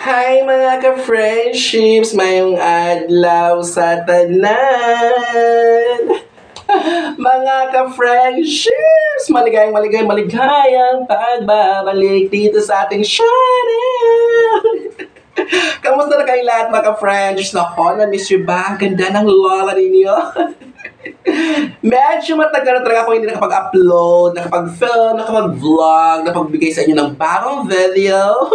Hi mga ka-friendships! Mayong adlaw sa tanan! Mga ka-friendships! Maligayang pagbabalik dito sa ating channel! Kamusta na kayong lahat mga ka-friendships? Nako, na-miss you ba? Ang ganda ng lola ninyo! Medyo matagal na talaga ako hindi nakapag-upload, nakapag-film, nakapag-vlog, nakapagbigay sa inyo ng bagong video.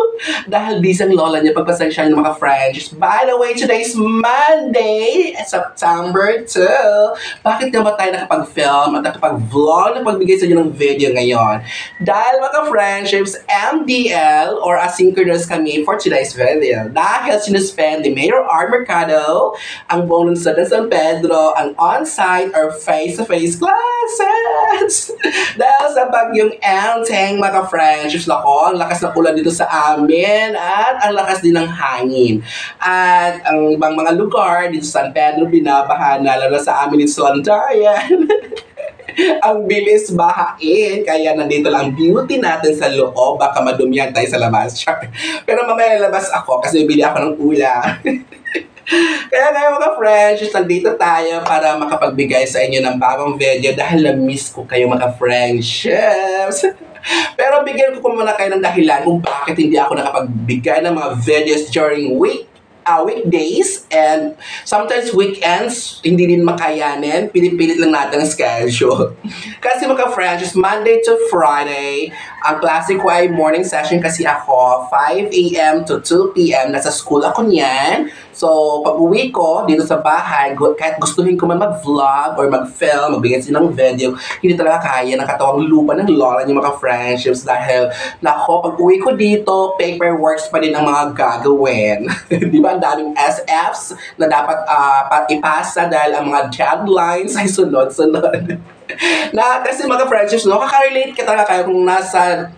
Dahil busy ang lola niya, pagpasensya niyo mga friends. By the way, today's Monday, September 2. Bakit nga ba tayo nakapag-film at nakapag-vlog, nakapagbigay sa inyo ng video ngayon? Dahil mga friendships, MDL or asynchronous kami for today's video. Dahil sinuspend ni Mayor R. Mercado ang buong lungsod ng San Pedro, ang on-site or face-to-face classes. Dahil sa bagyong Enteng, mga friendships, nako, ang lakas ng ulan dito sa amin at ang lakas din ng hangin. At ang ibang mga lugar dito sa San Pedro, binabaha na, lalo sa amin dito sa Landayan. Ang bilis bahain, kaya nandito lang beauty natin sa loob, baka madumihan tayo sa labas. Pero mamaya lalabas ako kasi bibili ako ng ulam. Kaya ngayon mga friends, nandito tayo para makapagbigay sa inyo ng bagong video dahil na-miss ko kayo mga friendships. Pero bigyan ko muna kayo ng dahilan kung bakit hindi ako nakapagbigay ng mga videos during weekdays and sometimes weekends, hindi din makayanin. Pilit-pilit lang natin ang schedule. Kasi mga friends, Monday to Friday, ang klase ko ay morning session kasi ako, 5 a.m. to 2 p.m. Nasa school ako niyan. So, pag uwi ko dito sa bahay, kahit gustuhin ko man mag-vlog or mag-film, magbigay sila ng video, hindi talaga kaya ng katawang lupa ng lola niyo mga friendships dahil, nako, pag uwi ko dito, paperworks pa din ang mga gagawin. Di ba, ang daming SFs na dapat ipasa dahil ang mga deadlines ay sunod-sunod. Kasi mga friendships, no, kakarelate ka talaga kayo kung nasa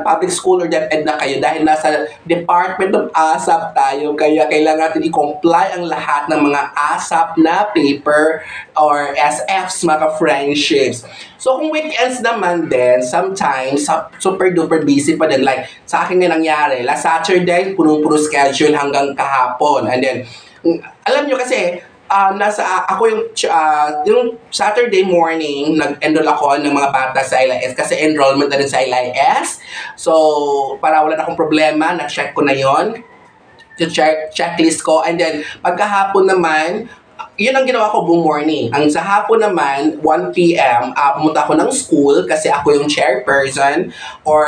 public school or DepEd na kayo dahil nasa Department of ASAP tayo, kaya kailangan natin i-comply ang lahat ng mga ASAP na paper or SFs mga friendships. So kung weekends naman din, sometimes super duper busy pa din. Like sa akin nga nangyari, last Saturday, punong-puno schedule hanggang kahapon. And then, alam nyo kasi, ako yung Saturday morning, nag-enroll ako ng mga bata sa LIS kasi enrollment na rin sa LIS. So, para wala na akong problema, na-check ko na yon, checklist ko. And then, pagkahapon naman, yun ang ginawa ko buong morning. Ang sa hapon naman, 1 p.m., pumunta ako ng school kasi ako yung chairperson or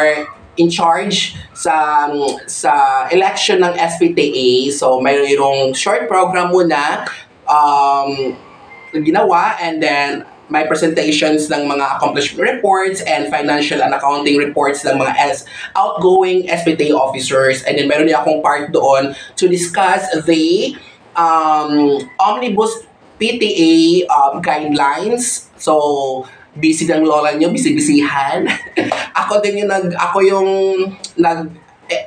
in charge sa election ng SPTA. So, mayroong short program muna ginawa, and then may presentations ng mga accomplishment reports and financial and accounting reports ng mga outgoing SPTA officers. And then meron din akong part doon to discuss the Omnibus PTA guidelines. So, busy ng lola nyo, busy-busyhan. Ako yung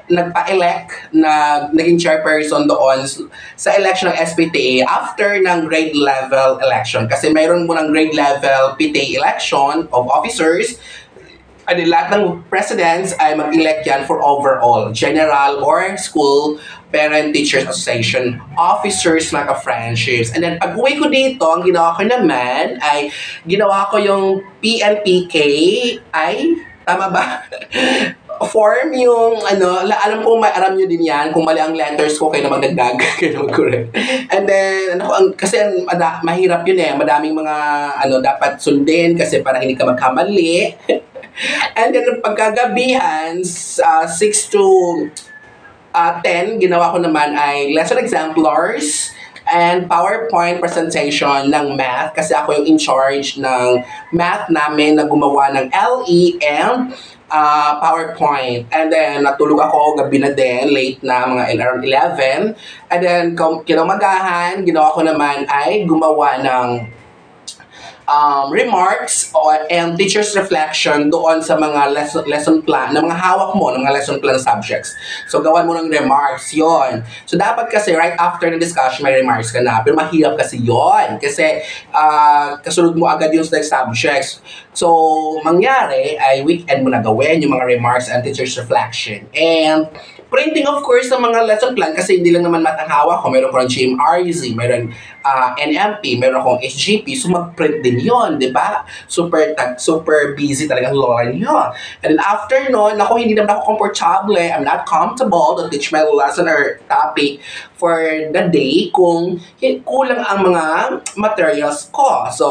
nagpa-elect na naging chairperson doon sa election ng SPTA after ng grade level election. Kasi mayroon mo ng grade level PTA election of officers. And lahat ng presidents ay mag-elect yan for overall, general or school parent teachers association officers mga friendships. And then pag uwi ko dito, ang ginawa ko naman ay ginawa ko yung PNPK ay, tama ba? Form yung alam ko aram nyo din yan, kung mali ang letters ko kayo na magdagdag, kayo na mag-correct. And then kasi mahirap yun madaming mga dapat sundin kasi para hindi ka magkamali. And then pagkagabihan 6 to 10, ginawa ko naman ay lesson exemplars and PowerPoint presentation ng math kasi ako yung in charge ng math namin na gumawa ng LE and PowerPoint. And then, natulog ako gabi na din, late na, mga around 11. And then, kinamagahan, ginawa ko naman ay gumawa ng remarks and teacher's reflection doon sa mga lesson plan, ng mga hawak mo, ng mga lesson plan subjects. So, gawan mo ng remarks yon. So, dapat kasi right after ng discussion, may remarks ka na. Pero mahirap kasi yon. Kasi, kasunod mo agad yung next subjects. So, mangyari ay weekend mo na gawin yung mga remarks and teacher's reflection. And, printing of course ng mga lesson plan kasi hindi lang naman ang hawak ko. Meron ko ng GMRZ, meron NMP, meron akong SGP. So mag-print din yon, di ba? Super busy talaga ang lola niyo. And then after nun, ako hindi naman ako comfortable. I'm not comfortable to teach my lesson or topic for the day kung kulang ang mga materials ko. So,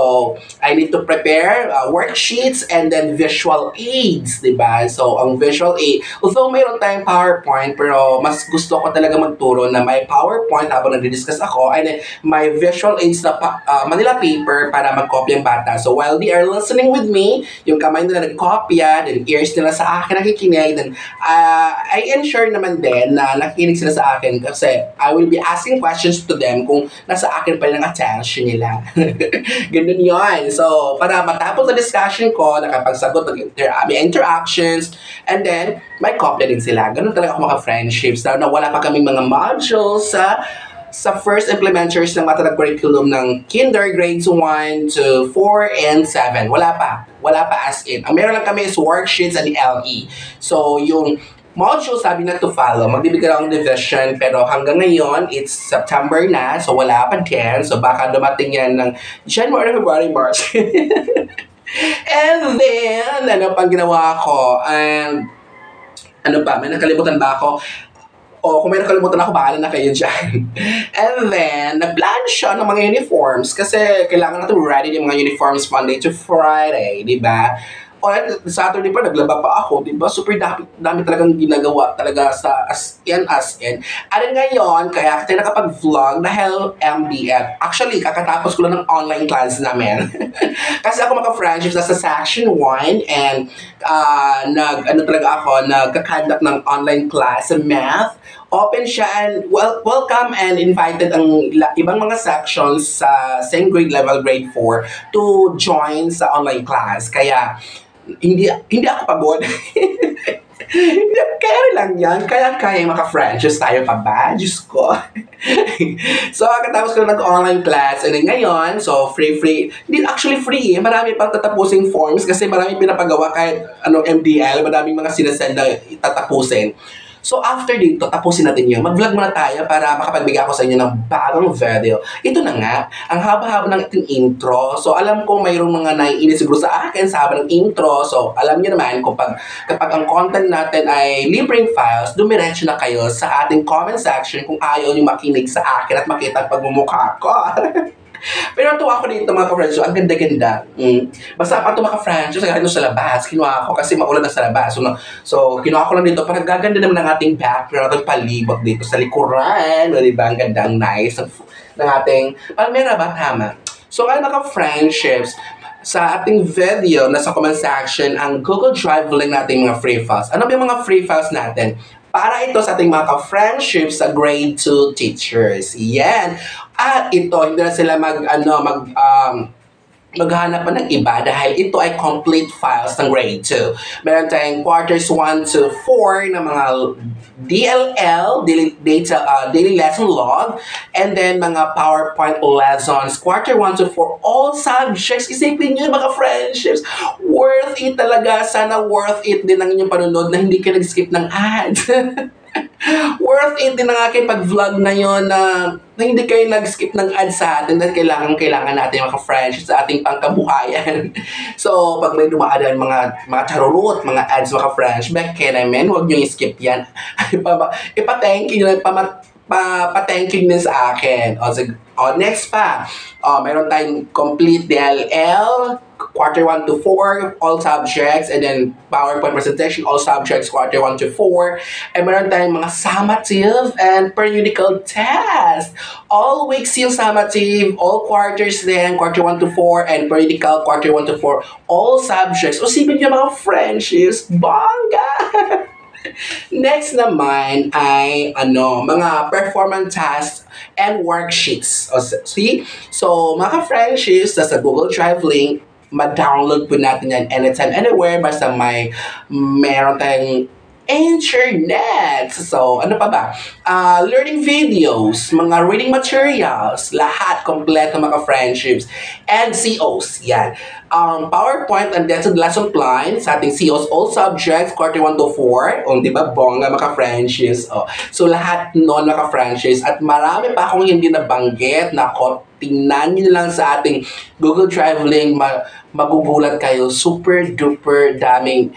I need to prepare worksheets and then visual aids, di ba? So, ang visual aid, although mayroon tayong PowerPoint, pero mas gusto ko talaga magturo na may PowerPoint habang nag-discuss ako, and then may visual aids na Manila paper para mag-copy ang bata. So, while they are listening with me, yung kamay nila nag-copya, then ears nila sa akin nakikinig, then I ensure naman din na nakikinig sila sa akin kasi I will be asking questions to them kung nasa akin pa rin ang attention nila. Ganun yun. So, para matapos na discussion ko, nakapagsagot ng may interactions, and then, may copy din sila. Ganun talaga ako maka-friendships. Na wala pa kaming mga modules sa first implementers ng Matatag curriculum ng kinder grades 1 to 4 and 7. Wala pa. Wala pa as in. Ang meron lang kami is worksheets and LE. So, yung module sabi na to follow, magbibigay lang ng division, pero hanggang ngayon, it's September na, so wala pa din. So, baka dumating yan ng January, February, March. And then, ano pang ginawa ko? And, ano pa, may nakalimutan ba ako? O kung may nakalimutan ako, bahala na kayo dyan. And then, nag-plan siya ng mga uniforms kasi kailangan natin ready yung mga uniforms Monday to Friday, di ba? O Saturday pa, naglaba pa ako, di ba? Super dami talagang ginagawa talaga sa as in. At ngayon, kaya kita nakapag-vlog dahil MDF. Actually, kakatapos ko lang ng online class namin. Kasi ako maka-friendships sa section 1 and nagka-conduct ng online class sa math. Open siya and welcome and invited ang ibang mga sections sa same grade level, grade 4, to join sa online class. Kaya, hindi ako pagod. Kaya lang yan. Kaya maka-friendships tayo pa ba? Diyos ko. So, katapos ko nag-online class. And then ngayon, so free. Hindi actually free. Marami pang tatapusing forms kasi marami pinapagawa kahit MDL. Maraming mga sinasend na tatapusin. So, after dito, tapusin natin yun. Mag-vlog muna tayo para makapagbigay ako sa inyo ng bagong video. Ito na nga, ang haba-haba ng ating intro. So, alam ko mayroong mga naiinis siguro sa akin sa haba ng intro. So, alam niyo naman, kapag ang content natin ay libreng files, dumiretso na kayo sa ating comment section kung ayaw niyo makinig sa akin at makita ang pagmumukha ko. Pero natuwa ako dito mga ka-friends, so ang ganda-ganda. Basta pa ito mga ka-friends, so galing sa labas, kinuha ko kasi maulan na sa labas. So kinuha ko lang dito para gaganda naman ng ating background, ng palibot dito sa likuran. O diba, ang ganda, ang nice ng ating palmera ba? Tama. So ngayon mga ka-friendships, sa ating video, nasa comment section, ang Google Drive link natin mga free files. Ano ba yung mga free files natin? Para ito sa ating mga ka-friendships sa grade 2 teachers. Yan. At ito, hindi na sila maghanap pa ng iba dahil ito ay complete files ng grade 2. Meron tayong quarters 1 to 4 na mga DLL, daily lesson log, and then mga PowerPoint lessons, quarter 1 to 4, all subjects. Isipin nyo mga friendships, worth it talaga. Sana worth it din ang inyong panunod na hindi ka nag-skip ng ads. Worth it din ang aking pag-vlog ngayon na hindi kayo nag-skip ng ads sa atin dahil kailangan natin mga friends sa ating pangkabuhayan. So, pag may dumaan mga charurot, mga ads mga friends, back namin, huwag nyo i-skip yan. Ipa-thank you nyo, pa-thank you din sa akin. Next pa, mayroon tayong complete DLL, quarter 1 to 4, all subjects, and then PowerPoint presentation, all subjects, quarter 1 to 4. And meron tayong mga summative and periodical test. All weeks yung summative, all quarters din, quarter 1 to 4, and periodical, quarter 1 to 4, all subjects. O sipin nyo mga friendships, bongga! Next naman ay mga performance tasks and worksheets. See? So, mga friendships, sa Google Drive link, ma-download po natin yan anytime, anywhere, basta meron tayong internet. So, ano pa ba? Learning videos, mga reading materials, lahat kompleto mga friendships, and COs. Yan. PowerPoint and Dental Lesson Plan sa ating COs, all subjects, quarter 1 to 4. Di ba? Bongga mga friendships. So, lahat noon mga friendships. At marami pa akong hindi nabanggit. Nako, tingnan nyo lang sa ating Google Drive link. Magugulat kayo. Super duper daming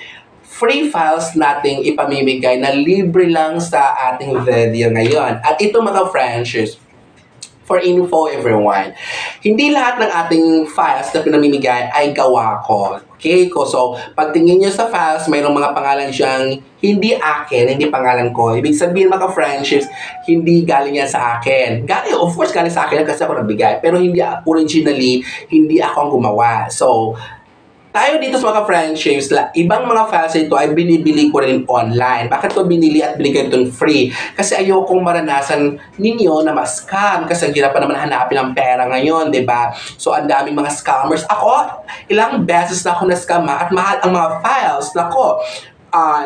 free files nating ipamimigay na libre lang sa ating video ngayon. At ito mga friendships, for info everyone, hindi lahat ng ating files na pinamimigay ay gawa ko. Okay? So, pagtingin nyo sa files, mayroong mga pangalan siyang hindi akin, hindi pangalan ko. Ibig sabihin mga friendships, hindi galing yan sa akin. Galing, of course, galing sa akin kasi ako nagbigay. Pero hindi originally, hindi ako ang gumawa. So, tayo dito sa mga friendships, ibang mga files ito ay binibili ko rin online. Bakit ko binili at binigay ito free? Kasi ayokong maranasan ninyo na ma-scam. Kasi ang hirap pa naman hanapin ang pera ngayon, di ba? So, ang daming mga scammers. Ako, ilang beses na ako na-scam at mahal ang mga files. Nako,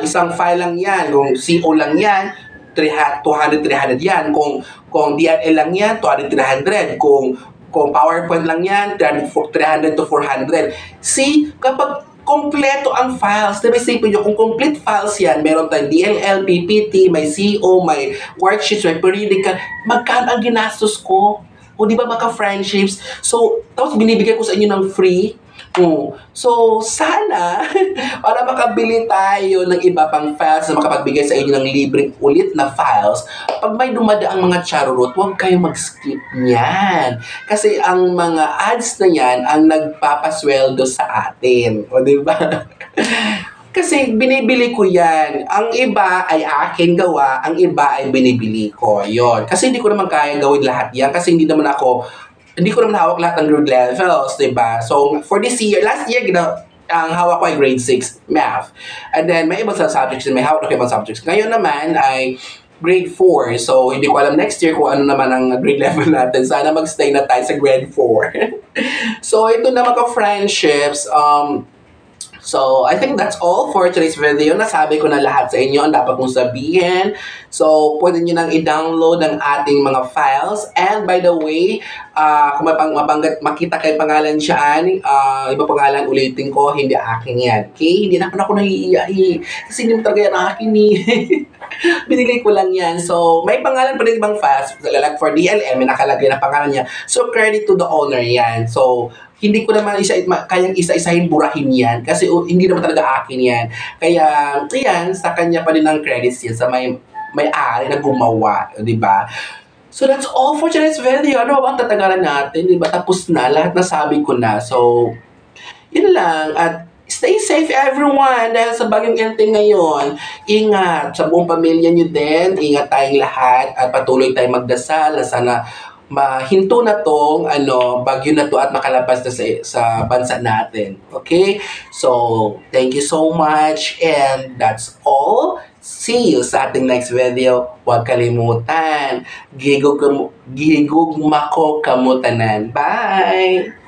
isang file lang yan. Kung CO lang yan, 200, 300 yan. Kung DLL lang yan, 200, 300. Kung PowerPoint lang yan, 300 to 400. See, kapag kompleto ang files, diba isipin nyo, kung complete files yan, meron tayong DLL, PPT, may CO, may worksheets, may periodical, magkano ang ginastos ko? O di ba mga friendships? So, tapos binibigay ko sa inyo ng free. So, sana, para makabili tayo ng iba pang files na makapagbigay sa inyo ng libreng ulit na files, pag may dumadaang mga charurot, huwag kayo mag-skip niyan. Kasi ang mga ads na yan ang nagpapasweldo sa atin. O, di ba? Kasi binibili ko yan. Ang iba ay akin gawa, ang iba ay binibili ko. Yon. Kasi hindi ko naman kaya gawin lahat yan kasi hindi ko naman hawak lahat ng grade levels, diba? So, for this year, last year, ang hawak ko ay grade 6 math. And then, may ibang subjects, may hawak na ibang subjects. Ngayon naman ay grade 4. So, hindi ko alam next year kung ano naman ang grade level natin. Sana magstay na tayo sa grade 4. So, ito na mga friendships. So, I think that's all for today's video. Nasabi ko na lahat sa inyo ang dapat kong sabihin. So, pwede nyo nang i-download ang ating mga files. And by the way, kung makita kayo pangalan dyan, iba pangalan ulitin ko, hindi akin yan. Okay? Hindi naman ako nahihiyahi. Kasi hindi mo talaga yan akin eh. Binili ko lang yan. So, may pangalan pa rin ibang files. Like for DLM, may nakalagay na pangalan niya. So, credit to the owner yan. So, hindi ko naman kayang isa-isahin burahin yan kasi hindi naman talaga akin yan. Kaya, yan, sa kanya pa din ang credits yan sa may-ari na gumawa, di ba? So, that's all for today's video. Ano ba ang tatagalan natin? Di ba? Tapos na. Lahat nasabi ko na. So, yun lang. At stay safe everyone dahil sa bagyong Elting ngayon. Ingat sa buong pamilya nyo din. Ingat tayong lahat at patuloy tayong magdasal na sana mahinto na tong bagyo na to at makalabas na sa bansa natin. Okay? So, thank you so much and that's all. See you sa ating next video. Huwag kalimutan. Gigugma ko kamutanan. Bye!